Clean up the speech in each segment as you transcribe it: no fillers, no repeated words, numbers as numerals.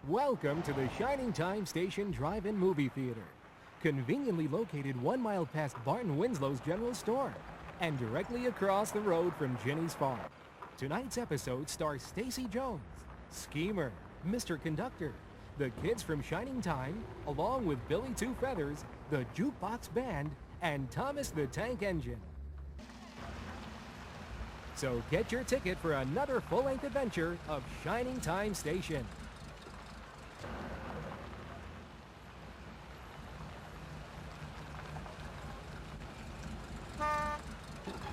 Welcome to the Shining Time Station Drive-In Movie Theater. Conveniently located 1 mile past Barton Winslow's General Store and directly across the road from Ginny's Farm. Tonight's episode stars Stacy Jones, Schemer, Mr. Conductor, the kids from Shining Time, along with Billy Two Feathers, the Jukebox Band, and Thomas the Tank Engine. So get your ticket for another full-length adventure of Shining Time Station.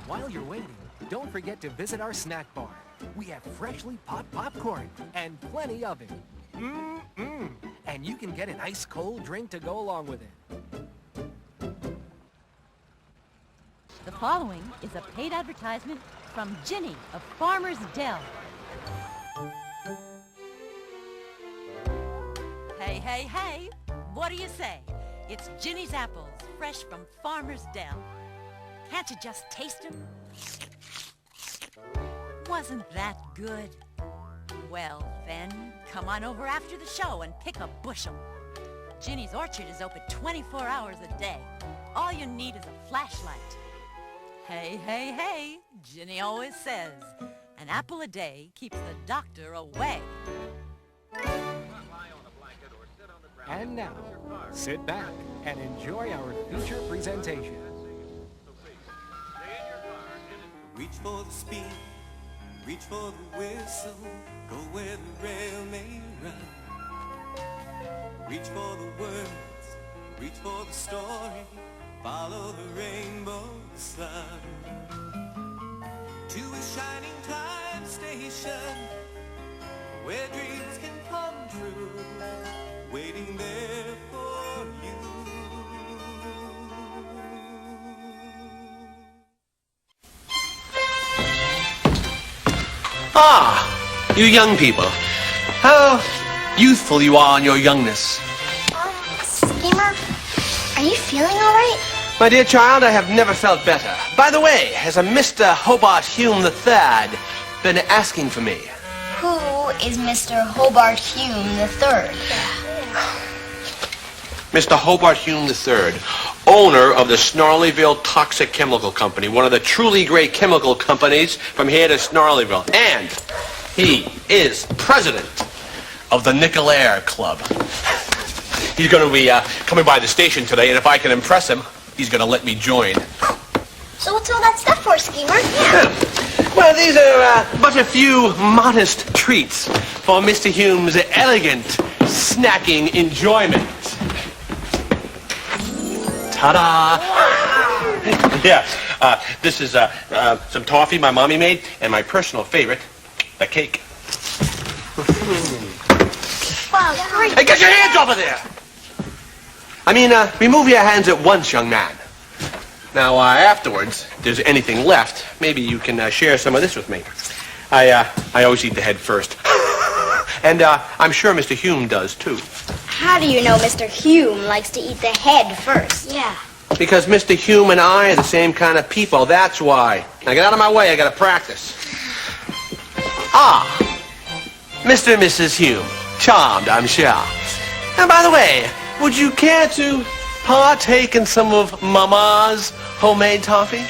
While you're waiting, don't forget to visit our snack bar. We have freshly popped popcorn and plenty of it. And you can get an ice cold drink to go along with it. The following is a paid advertisement from Ginny of Farmer's Dell. Hey, hey, hey! What do you say? It's Ginny's apples, fresh from Farmer's Dell. Can't you just taste them? Wasn't that good? Well, then, come on over after the show and pick a bushel. Ginny's Orchard is open 24 hours a day. All you need is a flashlight. Hey, hey, hey, Ginny always says, an apple a day keeps the doctor away. And now, sit back and enjoy our feature presentation. Reach for the speed, reach for the whistle, go where the rail may run. Reach for the words, reach for the story, follow the rainbow sun. To a shining time station, where dreams can come true, waiting there for you. Ah, you young people. How youthful you are in your youngness. Schemer, are you feeling all right? My dear child, I have never felt better. By the way, has a Mr. Hobart Hume III been asking for me? Who is Mr. Hobart Hume III? Mr. Hobart Hume III, owner of the Snarleyville Toxic Chemical Company, one of the truly great chemical companies from here to Snarleyville. And he is president of the Nickelaire Club. He's going to be coming by the station today, and if I can impress him, he's going to let me join. So what's all that stuff for, Schemer? Yeah. Well, these are but a few modest treats for Mr. Hume's elegant snacking enjoyment. Ta-da! Yeah, this is some toffee my mommy made, and my personal favorite, the cake. Wow, great. Hey, get your hands over there! I mean, remove your hands at once, young man. Now, afterwards, if there's anything left, maybe you can share some of this with me. I always eat the head first. And I'm sure Mr. Hume does, too. How do you know Mr. Hume likes to eat the head first? Yeah. Because Mr. Hume and I are the same kind of people, that's why. Now, get out of my way, I gotta practice. Ah, Mr. and Mrs. Hume. Charmed, I'm sure. And by the way, would you care to partake in some of Mama's homemade toffee?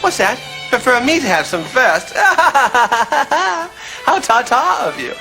What's that? Prefer me to have some first? How ta-ta of you.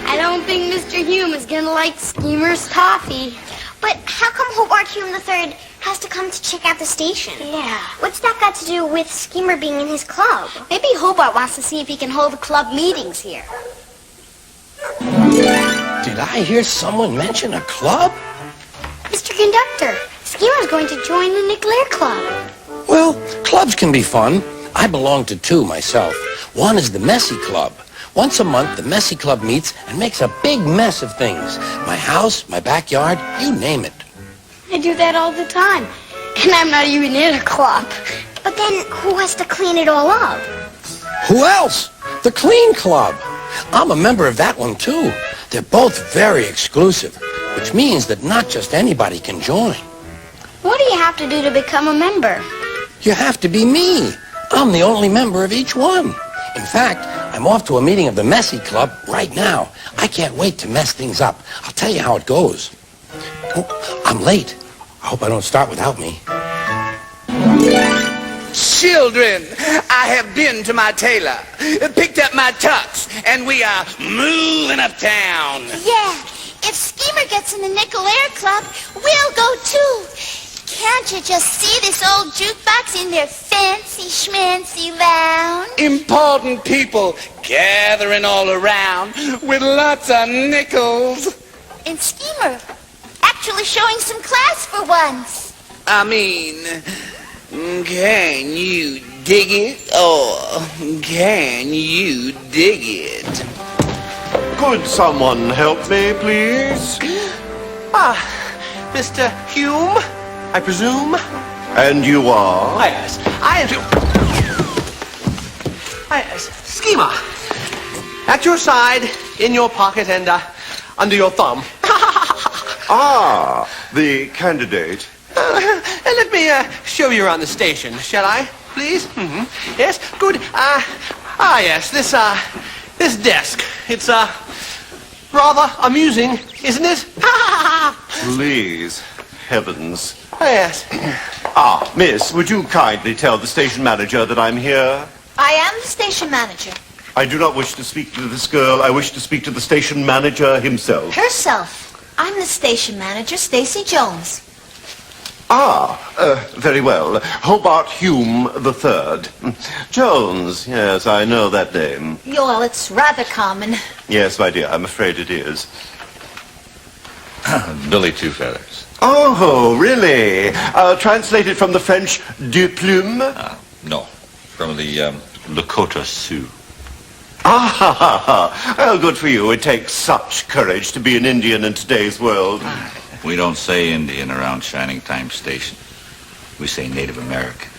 I don't think Mr. Hume is gonna like Schemer's toffee. But how come Hobart Hume III has to come to check out the station? Yeah. What's that got to do with Schemer being in his club? Maybe Hobart wants to see if he can hold the club meetings here. Did I hear someone mention a club? Mr. Conductor, Schemer's going to join the Nickelaire Club. Well, clubs can be fun. I belong to two myself. One is the Messy Club. Once a month, the Messy Club meets and makes a big mess of things. My house, my backyard, you name it. I do that all the time. And I'm not even in a club. But then who has to clean it all up? Who else? The Clean Club. I'm a member of that one, too. They're both very exclusive, which means that not just anybody can join. What do you have to do to become a member? You have to be me. I'm the only member of each one. In fact, I'm off to a meeting of the Messy Club right now. I can't wait to mess things up. I'll tell you how it goes. Oh, I'm late. I hope I don't start without me. Children, I have been to my tailor, picked up my tux, and we are moving uptown. Yeah, if Schemer gets in the Nickelaire Club, we'll go too. Can't you just see this old jukebox in their fancy schmancy lounge? Important people gathering all around with lots of nickels. And Schemer actually showing some class for once. I mean, can you dig it? Or can you dig it? Could someone help me, please? Ah, Mr. Hume, I presume? And you are? Yes, I am... Schemer. At your side, in your pocket, and under your thumb. Ah, the candidate. Let me show you around the station, shall I, please? Mm-hmm. Yes, good. Yes, this desk. It's rather amusing, isn't it? Please, heavens. Yes. Ah, miss, would you kindly tell the station manager that I'm here? I am the station manager. I do not wish to speak to this girl. I wish to speak to the station manager himself. Herself. I'm the station manager, Stacy Jones. Ah, very well. Hobart Hume III. Jones, yes, I know that name. Well, it's rather common. Yes, my dear, I'm afraid it is. Billy Two Feathers. Oh, really? Translated from the French de plume? No, from the Lakota Sioux. Ah, well, good for you. It takes such courage to be an Indian in today's world. We don't say Indian around Shining Time Station. We say Native American.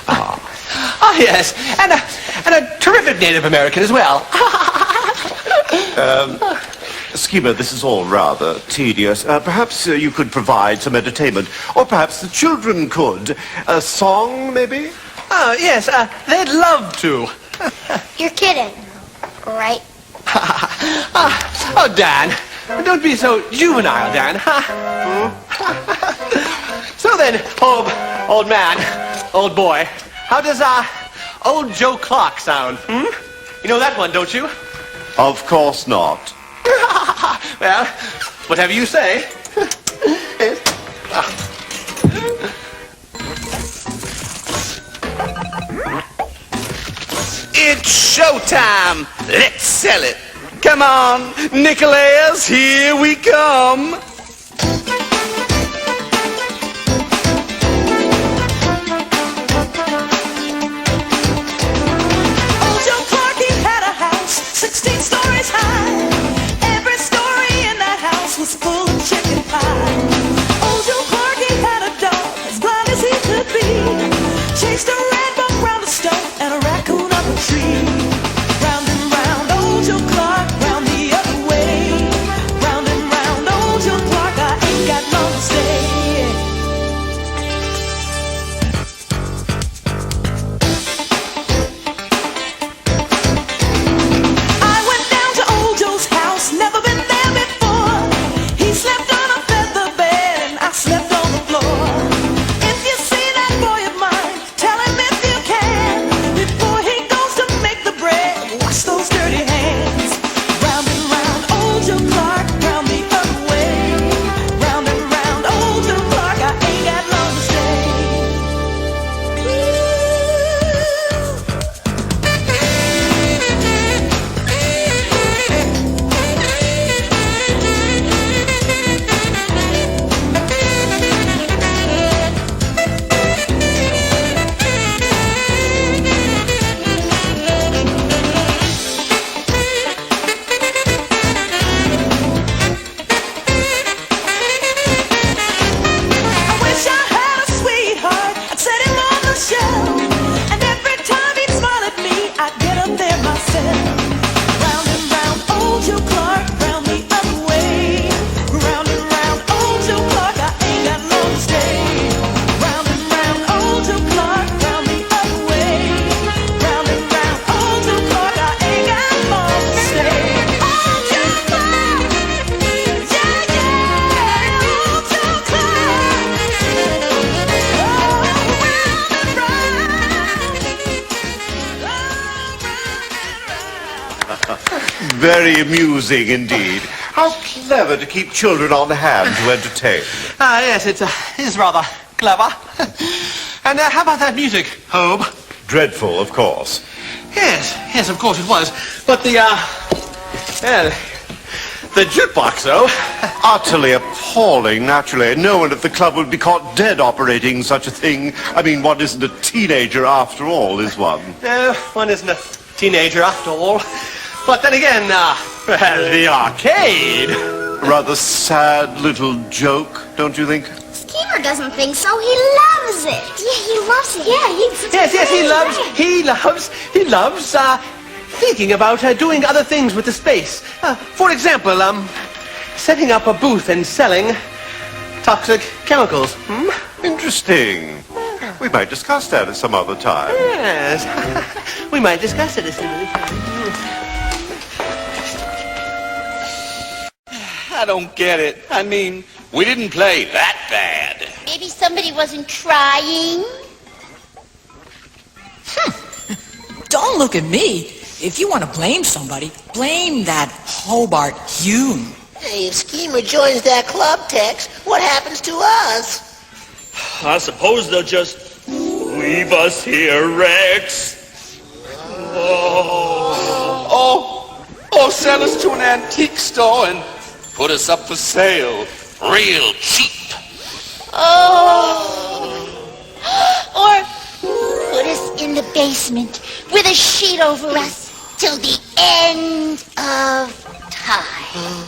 Ah, yes, and a terrific Native American as well. Schemer, this is all rather tedious. Perhaps you could provide some entertainment. Or perhaps the children could. A song, maybe? Oh, yes, they'd love to. You're kidding, right? Oh, Dan, don't be so juvenile, Dan. So then, old man, old boy, how does old Joe Clark sound? You know that one, don't you? Of course not. Well, whatever you say. It's showtime. Let's sell it. Come on, Nickelaires, here we come. Old Joe Clark, he had a house 16 stories high. Every story in that house was full of chicken pie. Old Joe Clark, he had a dog as blind as he could be. Chased a red buck round a stone and a raccoon up a tree. Round and round, old Joe Clark, round the other way. Round and round, old Joe Clark. Very amusing indeed. How clever to keep children on hand to entertain. Yes, it is rather clever. And how about that music, Hobe? Dreadful, of course. Yes, of course it was. But the jukebox, though. Utterly appalling, naturally. No one at the club would be caught dead operating such a thing. I mean, one isn't a teenager after all, is one? No, one isn't a teenager after all. But then again, the arcade. Rather sad little joke, don't you think? Schemer doesn't think so. He loves it. Yeah, he loves it. Yeah, he loves thinking about doing other things with the space. For example, setting up a booth and selling toxic chemicals. Interesting. We might discuss that at some other time. Yes, we might discuss it at some other time. I don't get it. I mean, we didn't play that bad. Maybe somebody wasn't trying. Don't look at me. If you want to blame somebody, blame that Hobart Hume. Hey, if Schemer joins that club, Tex, what happens to us? I suppose they'll just leave us here, Rex. Oh, sell us to an antique store and put us up for sale. Real cheap. Or put us in the basement with a sheet over us till the end of time.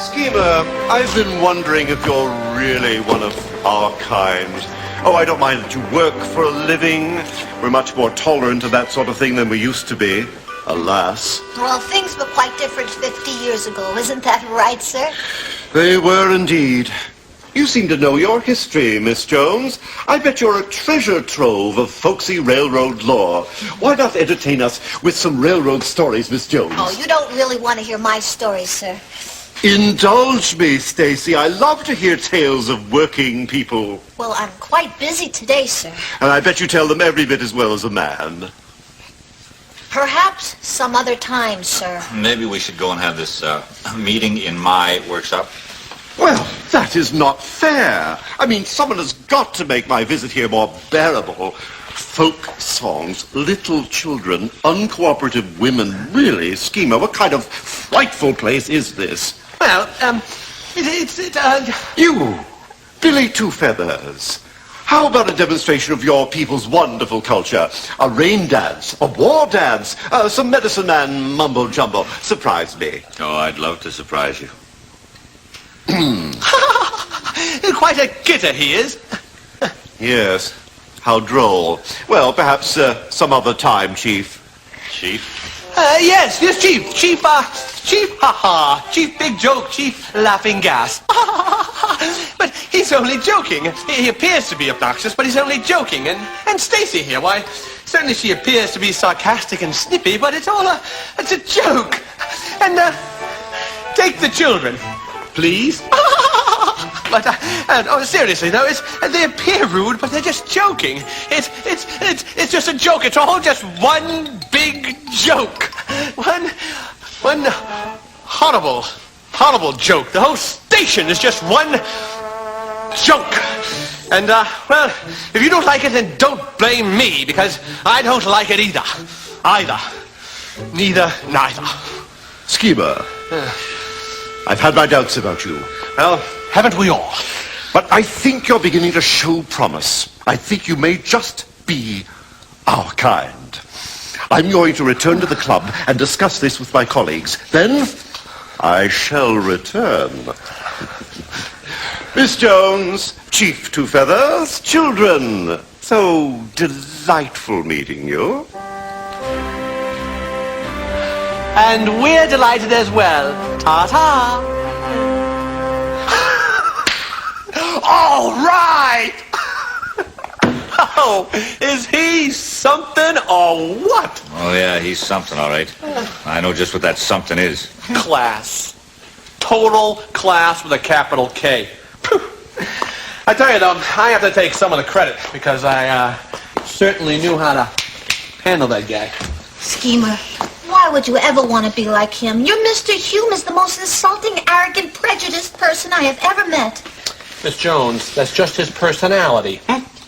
Schemer, I've been wondering if you're really one of our kind. Oh, I don't mind that you work for a living. We're much more tolerant of that sort of thing than we used to be, alas. Well, things were quite different 50 years ago. Isn't that right, sir? They were indeed. You seem to know your history, Miss Jones. I bet you're a treasure trove of folksy railroad lore. Why not entertain us with some railroad stories, Miss Jones? Oh, you don't really want to hear my stories, sir. Indulge me, Stacy. I love to hear tales of working people. Well, I'm quite busy today, sir. And I bet you tell them every bit as well as a man. Perhaps some other time, sir. Maybe we should go and have this meeting in my workshop. Well, that is not fair. I mean, someone has got to make my visit here more bearable. Folk songs, little children, uncooperative women. Really, Schemer, what kind of frightful place is this? Well, You, Billy Two Feathers. How about a demonstration of your people's wonderful culture? A rain dance, a war dance, some medicine man mumbo-jumbo. Surprise me. Oh, I'd love to surprise you. quite a kidder he is. Yes, how droll. Well, perhaps some other time, Chief. Chief? Yes, Chief. Chief, Chief, big joke, Chief, laughing gas. But he's only joking. He appears to be obnoxious, but he's only joking. And Stacy here, why, certainly she appears to be sarcastic and snippy, but it's a joke. And, take the children, please. But, seriously, though, they appear rude, but they're just joking. It's just a joke. It's all just one big joke. One horrible joke. The whole station is just one joke. And, well, if you don't like it, then don't blame me, because I don't like it either. Neither. Schemer, I've had my doubts about you. Well, haven't we all? But I think you're beginning to show promise. I think you may just be our kind. I'm going to return to the club and discuss this with my colleagues. Then I shall return. Miss Jones, Chief Two Feathers, children. So delightful meeting you. And we're delighted as well. Ta-ta. All right. Oh, is he something or what? Oh, yeah, he's something, all right. I know just what that something is. Class. Total class with a capital K. I tell you, though, I have to take some of the credit because I certainly knew how to handle that guy. Schemer, why would you ever want to be like him? Your Mr. Hume is the most insulting, arrogant, prejudiced person I have ever met. Miss Jones, that's just his personality.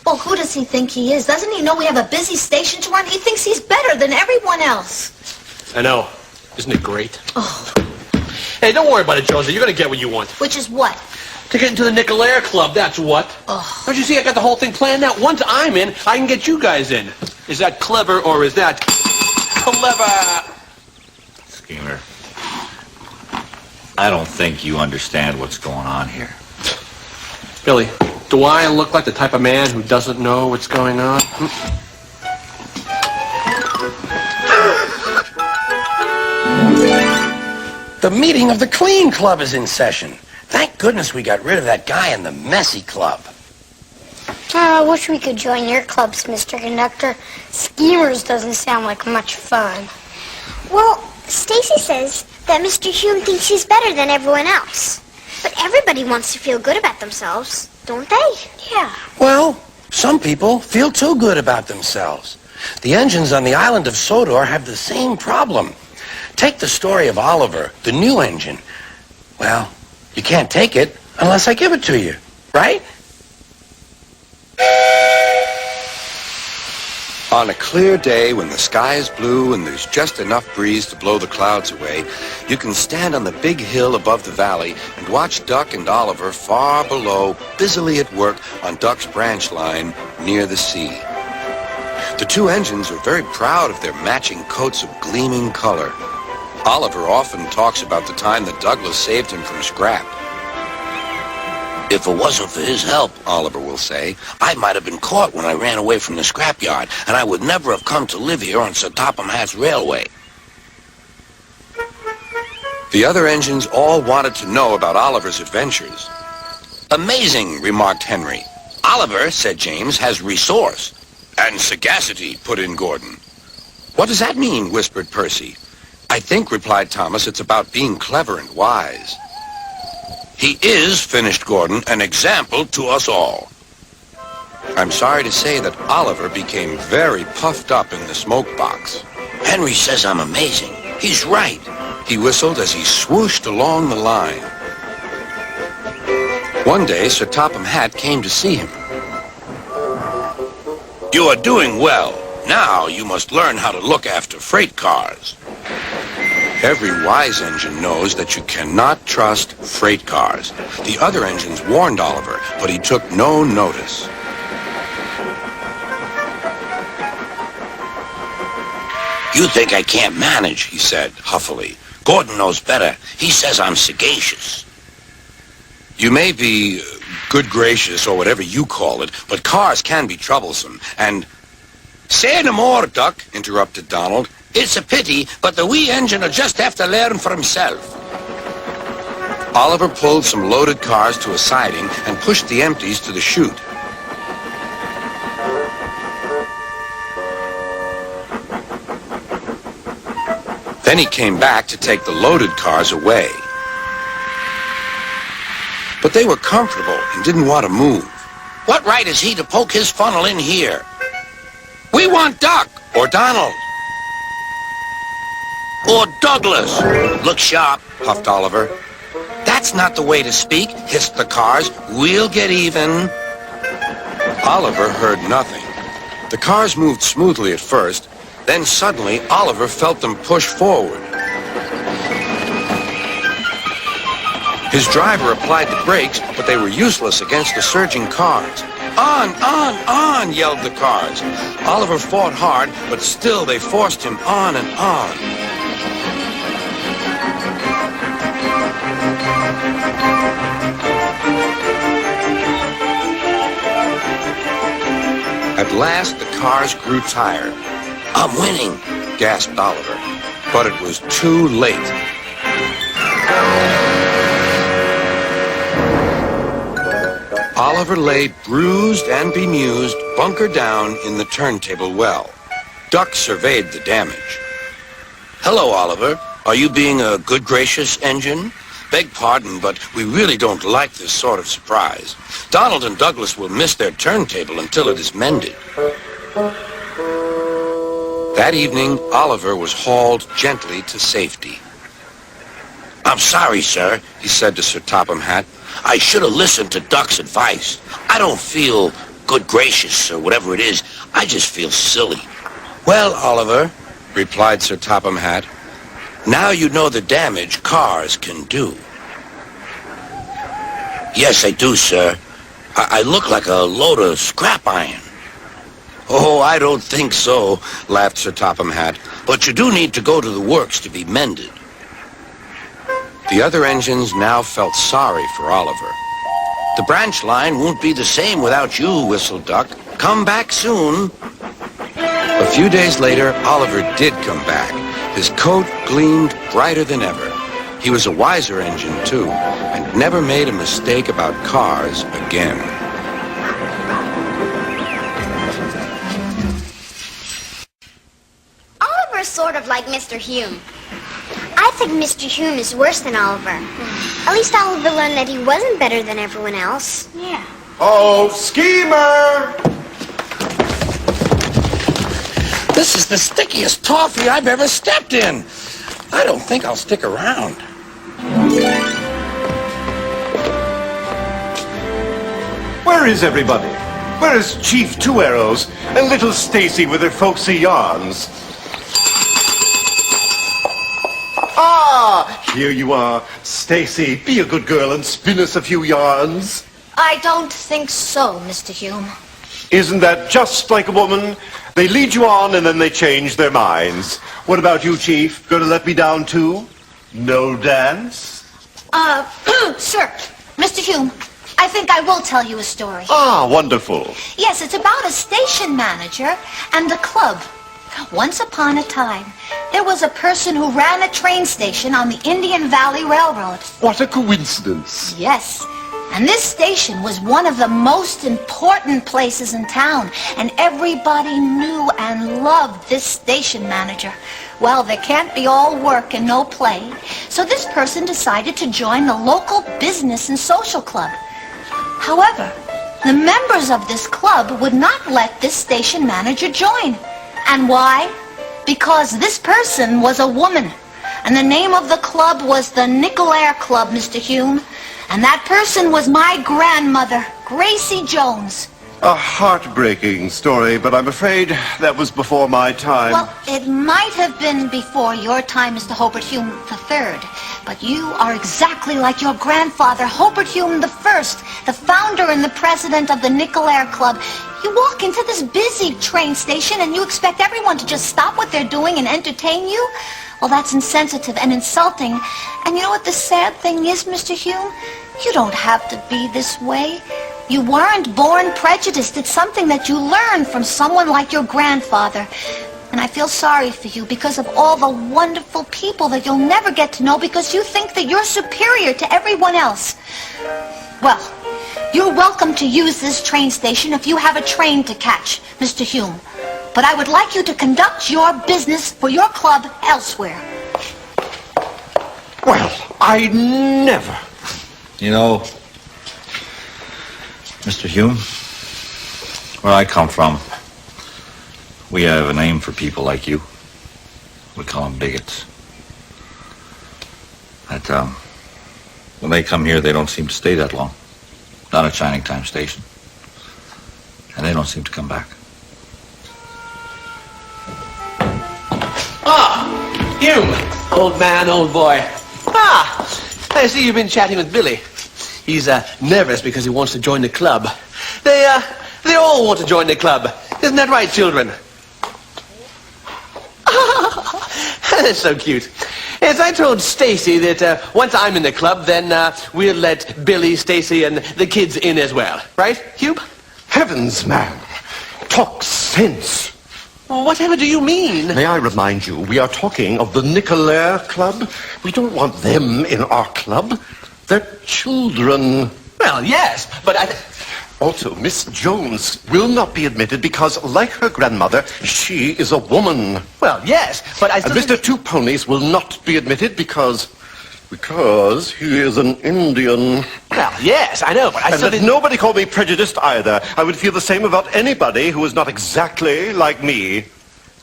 Well, who does he think he is? Doesn't he know we have a busy station to run? He thinks he's better than everyone else. I know. Isn't it great? Oh. Hey, don't worry about it, Jonesy. You're going to get what you want. Which is what? To get into the Nickelaire Club, that's what. Oh. Don't you see, I got the whole thing planned out. Once I'm in, I can get you guys in. Is that clever or is that clever? Schemer, I don't think you understand what's going on here. Billy, do I look like the type of man who doesn't know what's going on? The meeting of the Clean Club is in session. Thank goodness we got rid of that guy in the Messy Club. I wish we could join your clubs, Mr. Conductor. Schemers doesn't sound like much fun. Well, Stacy says that Mr. Hume thinks he's better than everyone else. But everybody wants to feel good about themselves, don't they? Yeah. Well, some people feel too good about themselves. The engines on the island of Sodor have the same problem. Take the story of Oliver, the new engine. Well, you can't take it unless I give it to you, right? On a clear day when the sky is blue and there's just enough breeze to blow the clouds away, you can stand on the big hill above the valley and watch Duck and Oliver far below, busily at work on Duck's branch line near the sea. The two engines are very proud of their matching coats of gleaming color. Oliver often talks about the time that Douglas saved him from scrap. If it wasn't for his help, Oliver will say, I might have been caught when I ran away from the scrapyard, and I would never have come to live here on Sir Topham Hatt's railway. The other engines all wanted to know about Oliver's adventures. Amazing, remarked Henry. Oliver, said James, has resource. And sagacity, put in Gordon. What does that mean, whispered Percy. I think, replied Thomas, it's about being clever and wise. He is, finished Gordon, an example to us all. I'm sorry to say that Oliver became very puffed up in the smoke box. Henry says I'm amazing. He's right. He whistled as he swooshed along the line. One day, Sir Topham Hatt came to see him. You are doing well. Now you must learn how to look after freight cars. Every wise engine knows that you cannot trust freight cars. The other engines warned Oliver, but he took no notice. You think I can't manage, he said, huffily. Gordon knows better. He says I'm sagacious. You may be good gracious or whatever you call it, but cars can be troublesome, and... Say no more, Duck, interrupted Donald. It's a pity, but the wee engine will just have to learn for himself. Oliver pulled some loaded cars to a siding and pushed the empties to the chute. Then he came back to take the loaded cars away. But they were comfortable and didn't want to move. What right is he to poke his funnel in here? We want Duck or Donald. Or Douglas. Look sharp, puffed Oliver. That's not the way to speak, hissed the cars. We'll get even. Oliver heard nothing. The cars moved smoothly at first, then suddenly Oliver felt them push forward. His driver applied the brakes, but they were useless against the surging cars. On, yelled the cars. Oliver fought hard, but still they forced him on and on. At last, the cars grew tired. I'm winning, gasped Oliver. But it was too late. Oliver lay bruised and bemused, bunker down in the turntable well. Duck surveyed the damage. Hello, Oliver. Are you being a good, gracious engine? Beg pardon, but we really don't like this sort of surprise. Donald and Douglas will miss their turntable until it is mended. That evening, Oliver was hauled gently to safety. I'm sorry, sir, he said to Sir Topham Hatt. I should have listened to Duck's advice. I don't feel good gracious or whatever it is. I just feel silly. Well, Oliver, replied Sir Topham Hatt, now you know the damage cars can do. Yes, I do, sir. I look like a load of scrap iron. Oh, I don't think so, laughed Sir Topham Hatt. But you do need to go to the works to be mended. The other engines now felt sorry for Oliver. The branch line won't be the same without you, whistled Duck. Come back soon. A few days later, Oliver did come back. His coat gleamed brighter than ever. He was a wiser engine, too, and never made a mistake about cars again. Oliver's sort of like Mr. Hume. I think Mr. Hume is worse than Oliver. At least Oliver learned that he wasn't better than everyone else. Yeah. Oh, Schemer! This is the stickiest toffee I've ever stepped in. I don't think I'll stick around. Where is everybody? Where is Chief Two Arrows and little Stacy with her folksy yarns? Ah, here you are. Stacy, be a good girl and spin us a few yarns. I don't think so, Mr. Hume. Isn't that just like a woman? They lead you on and then they change their minds. What about you, Chief? Going to let me down too? No dance? Sir, Mr. Hume, I think I will tell you a story. Ah, wonderful. Yes, it's about a station manager and a club. Once upon a time, there was a person who ran a train station on the Indian Valley Railroad. What a coincidence. Yes. And this station was one of the most important places in town, and everybody knew and loved this station manager. Well, there can't be all work and no play, so this person decided to join the local business and social club. However, the members of this club would not let this station manager join. And why? Because this person was a woman, and the name of the club was the Nickelaire Club, Mr. Hume. And that person was my grandmother, Gracie Jones. A heartbreaking story, but I'm afraid that was before my time. Well, it might have been before your time, Mr. Hobart Hume III, but you are exactly like your grandfather, Hobart Hume I, the founder and the president of the Nickelaire Club. You walk into this busy train station and you expect everyone to just stop what they're doing and entertain you? Well, that's insensitive and insulting. And you know what the sad thing is, Mr. Hume? You don't have to be this way. You weren't born prejudiced. It's something that you learn from someone like your grandfather. And I feel sorry for you because of all the wonderful people that you'll never get to know because you think that you're superior to everyone else. Well, you're welcome to use this train station if you have a train to catch, Mr. Hume. But I would like you to conduct your business for your club elsewhere. Well, I never. You know, Mr. Hume, where I come from, we have a name for people like you. We call them bigots. That, when they come here, they don't seem to stay that long. Not at Shining Time Station. And they don't seem to come back. Ah, Hume, old man, old boy. Ah, I see you've been chatting with Billy. He's nervous because he wants to join the club. They all want to join the club. Isn't that right, children? That's so cute. Yes, I told Stacy that once I'm in the club, then we'll let Billy, Stacy, and the kids in as well. Right, Hugh? Heavens, man. Talk sense. Whatever do you mean? May I remind you, we are talking of the Nickelaire Club. We don't want them in our club. They're children. Well, yes, but Also, Miss Jones will not be admitted because, like her grandmother, she is a woman. Well, yes, but And Mr. Two Ponies will not be admitted because Because he is an Indian. Well, yes, I know, but I And still let didn't... nobody call me prejudiced either. I would feel the same about anybody who is not exactly like me.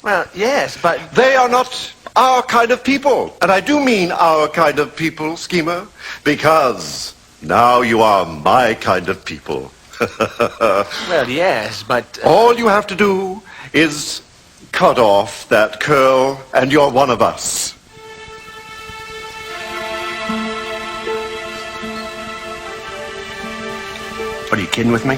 Well, yes, but... They are not our kind of people. And I do mean our kind of people, Schemer, because now you are my kind of people. Well, yes, but... All you have to do is cut off that curl and you're one of us. What, are you kidding with me?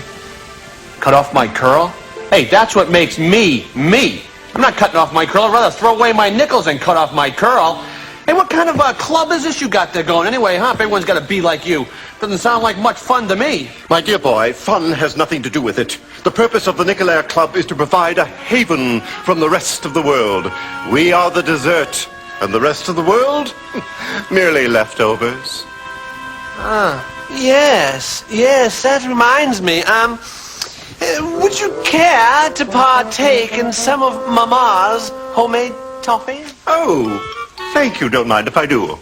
Cut off my curl? Hey, that's what makes me, me. I'm not cutting off my curl. I'd rather throw away my nickels than cut off my curl. Hey, what kind of a club is this you got there going anyway, huh? If everyone's got to be like you. Doesn't sound like much fun to me. My dear boy, fun has nothing to do with it. The purpose of the Nickelaire Club is to provide a haven from the rest of the world. We are the dessert, and the rest of the world? Merely leftovers. Yes, that reminds me. Would you care to partake in some of Mama's homemade toffee? Oh, thank you. Don't mind if I do.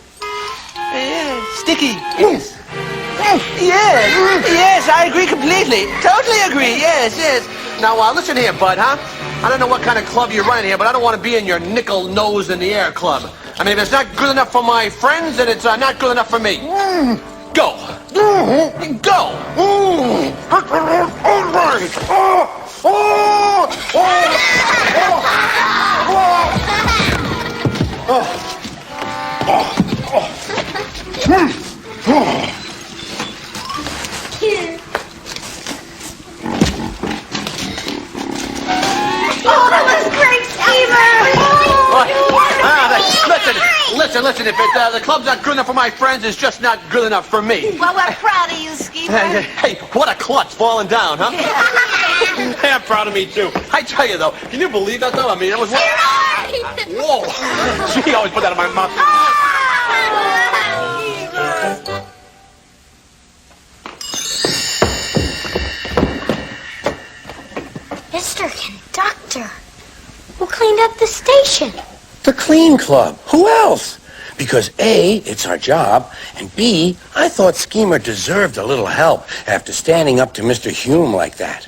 Sticky. Yes. Yes, I agree completely. Totally agree. Yes. Now, listen here, bud, huh? I don't know what kind of club you're running here, but I don't want to be in your nickel nose in the air club. I mean, if it's not good enough for my friends, then it's not good enough for me. Go. Go. Oh, that was great, Schemer! Listen, if the club's not good enough for my friends, it's just not good enough for me. Well, we're proud of you, Schemer. Hey, what a clutch falling down, huh? Hey, I'm proud of me, too. I tell you, though, can you believe that, though? I mean, it was... Whoa! She always put that in my mouth. Mr. Conductor, who cleaned up the station? The Clean Club. Who else? Because A, it's our job, and B, I thought Schemer deserved a little help after standing up to Mr. Hume like that.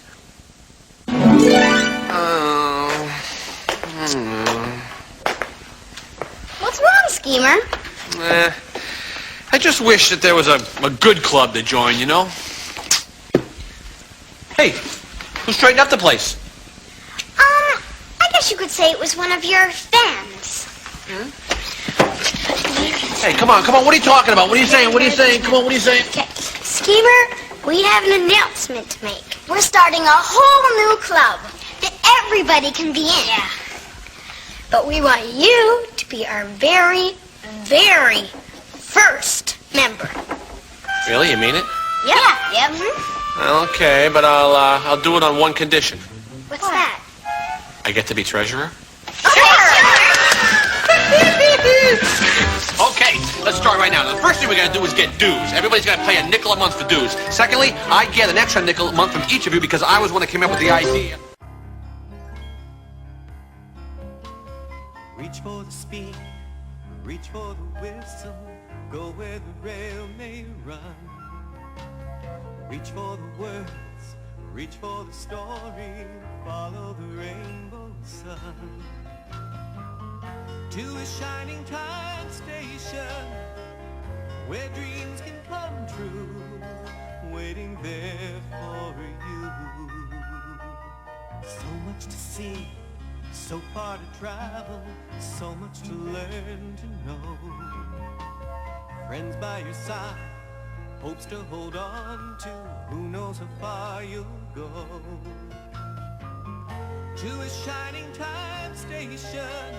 What's wrong, Schemer? I just wish that there was a good club to join, you know? Hey, who straightened up the place? I guess you could say it was one of your fans. Hey, come on, what are you talking about? What are you saying? Come on, what are you saying? Okay, Schemer, we have an announcement to make. We're starting a whole new club that everybody can be in. Yeah. But we want you to be our very, very first member. Really, you mean it? Yeah. Okay, but I'll do it on one condition. What's that? I get to be treasurer? Okay, let's start right now. The first thing we're going to do is get dues. Everybody's going to pay a nickel a month for dues. Secondly, I get an extra nickel a month from each of you because I was the one that came up with the idea. Reach for the speed, reach for the whistle, go where the rail may run. Reach for the words, reach for the story, follow the rainbow sun. To a shining time station, where dreams can come true, waiting there for you. So much to see, so far to travel, so much to learn to know. Friends by your side, hopes to hold on to, who knows how far you'll go. To a shining time station,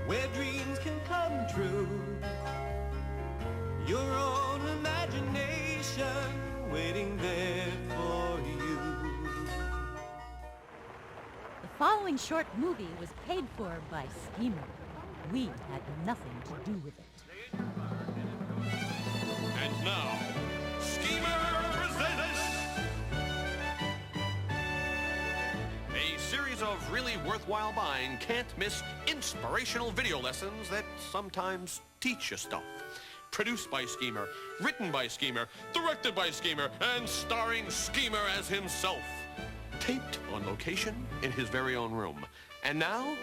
where dreams can come true. Your own imagination waiting there for you. The following short movie was paid for by Schemer. We had nothing to do with it. And now, Schemer presents a series of really worthwhile buying, can't-miss inspirational video lessons that sometimes teach you stuff. Produced by Schemer, written by Schemer, directed by Schemer, and starring Schemer as himself. Taped on location in his very own room. And now,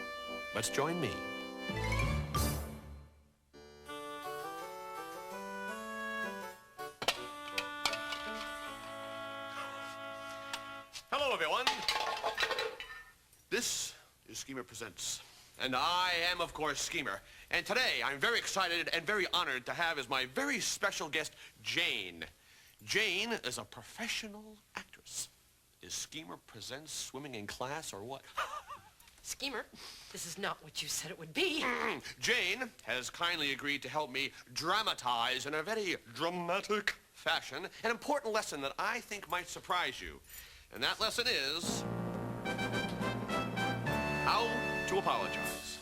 let's join me. Hello, everyone. This is Schemer Presents. And I am, of course, Schemer. And today, I'm very excited and very honored to have as my very special guest, Jane. Jane is a professional actress. Is Schemer Presents swimming in class or what? Schemer, this is not what you said it would be. Jane has kindly agreed to help me dramatize in a very dramatic fashion an important lesson that I think might surprise you. And that lesson is how to apologize.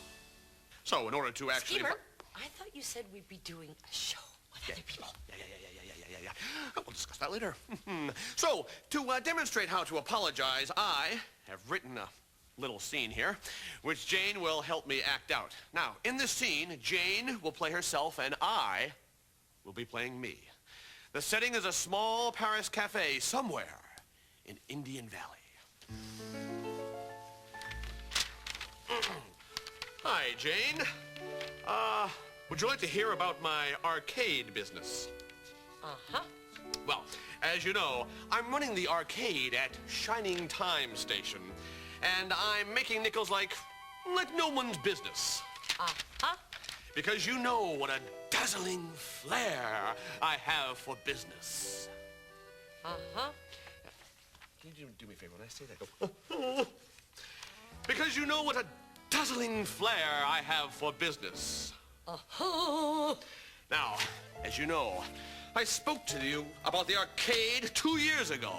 So, in order to actually... Schemer, I thought you said we'd be doing a show with other people. Yeah. We'll discuss that later. So, to demonstrate how to apologize, I have written a little scene here, which Jane will help me act out. Now, in this scene, Jane will play herself, and I will be playing me. The setting is a small Paris cafe somewhere in Indian Valley. Hi, Jane. Would you like to hear about my arcade business? Uh-huh. Well, as you know, I'm running the arcade at Shining Time Station, and I'm making nickels like no one's business. Uh-huh. Because you know what a dazzling flair I have for business. Uh-huh. Can you do me a favor when I say that? Go. Because you know what a dazzling flair I have for business. Uh-huh. Now, as you know, I spoke to you about the arcade 2 years ago.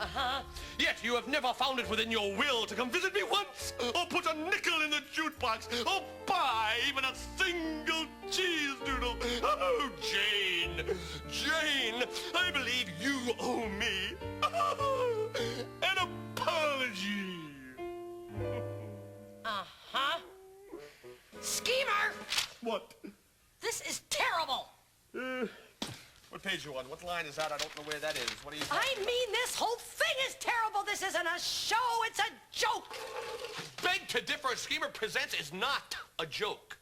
Uh-huh. Yet you have never found it within your will to come visit me once, or put a nickel in the jukebox, or buy even a single cheese doodle. Oh, Jane, Jane, I believe you owe me an apology. Uh-huh. Schemer! What? This is terrible! What page are you on? What line is that? I don't know where that is. What are you I talking mean, this whole thing is terrible. This isn't a show. It's a joke. Beg to differ. Schemer Presents is not a joke.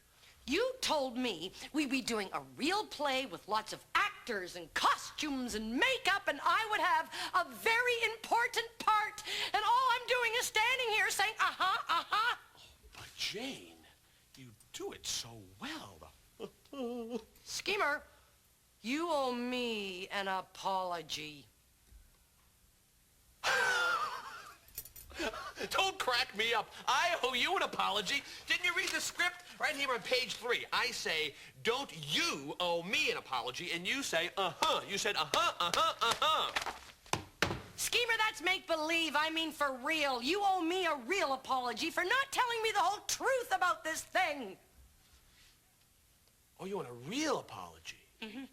You told me we'd be doing a real play with lots of actors and costumes and makeup, and I would have a very important part. And all I'm doing is standing here saying, uh-huh, uh-huh. But Jane, you do it so well. Schemer, you owe me an apology. Don't crack me up. I owe you an apology. Didn't you read the script? Right here on page 3. I say, don't you owe me an apology, and you say, uh-huh. You said, uh-huh, uh-huh, uh-huh. Schemer, that's make-believe. I mean for real. You owe me a real apology for not telling me the whole truth about this thing. Oh, you want a real apology? Mm-hmm.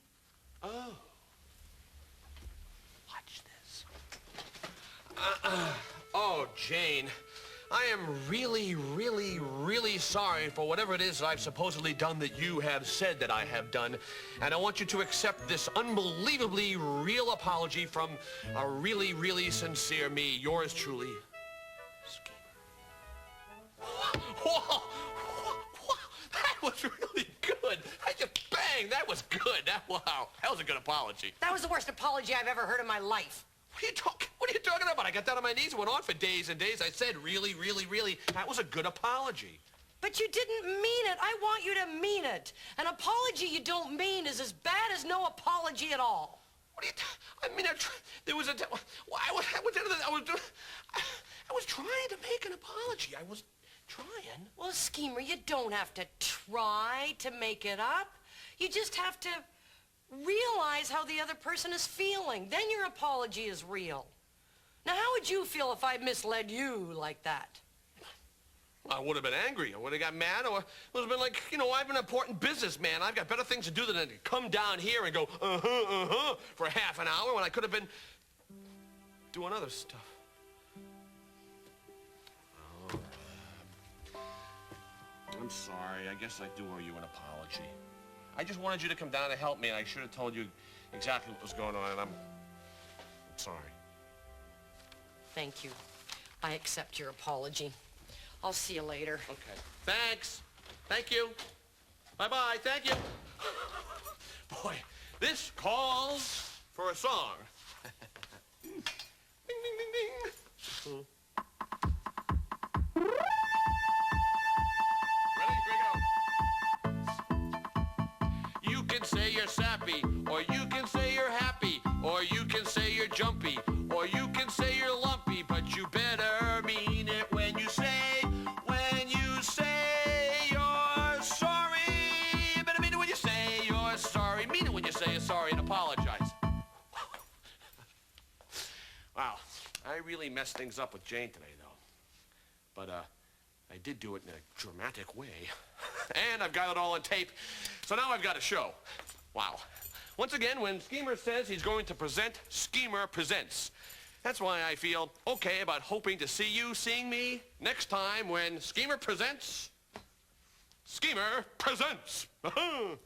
Oh. Watch this. Oh, Jane, I am really, really, really sorry for whatever it is that I've supposedly done that you have said that I have done. And I want you to accept this unbelievably real apology from a really, really sincere me. Yours truly, Schemer. Whoa! That was really good. I just bang. That was good. Wow. That was a good apology. That was the worst apology I've ever heard in my life. What are you talking about? I got down on my knees and went on for days and days. I said, really, really, really. That was a good apology. But you didn't mean it. I want you to mean it. An apology you don't mean is as bad as no apology at all. What are you? I mean, there was a. I was trying to make an apology. I was trying. Well, Schemer, you don't have to try to make it up. You just have to realize how the other person is feeling. Then your apology is real. Now, how would you feel if I misled you like that? I would have been angry. I would have got mad. Or it would have been like, you know, I'm an important businessman. I've got better things to do than to come down here and go, for half an hour when I could have been doing other stuff. Oh. I'm sorry. I guess I do owe you an apology. I just wanted you to come down and help me, and I should have told you exactly what was going on, and I'm sorry. Thank you. I accept your apology. I'll see you later. Okay. Thanks. Thank you. Bye-bye. Thank you. Boy, this calls for a song. Ding, ding, ding, ding. Ready? Here we go. You can say you're sappy, or you can say you're happy, or you can say you're jumpy, or you can say you're lumpy, but you better mean it when you say you're sorry. You better mean it when you say you're sorry. Mean it when you say you're sorry and apologize. Wow, I really messed things up with Jane today, though. But, I did do it in a dramatic way. And I've got it all on tape, so now I've got a show. Wow. Once again, when Schemer says he's going to present, Schemer presents. That's why I feel okay about hoping to see you seeing me next time when Schemer presents, Schemer presents. Oh.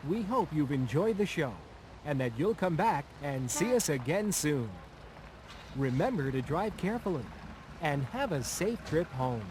We hope you've enjoyed the show and that you'll come back and see us again soon. Remember to drive carefully and have a safe trip home.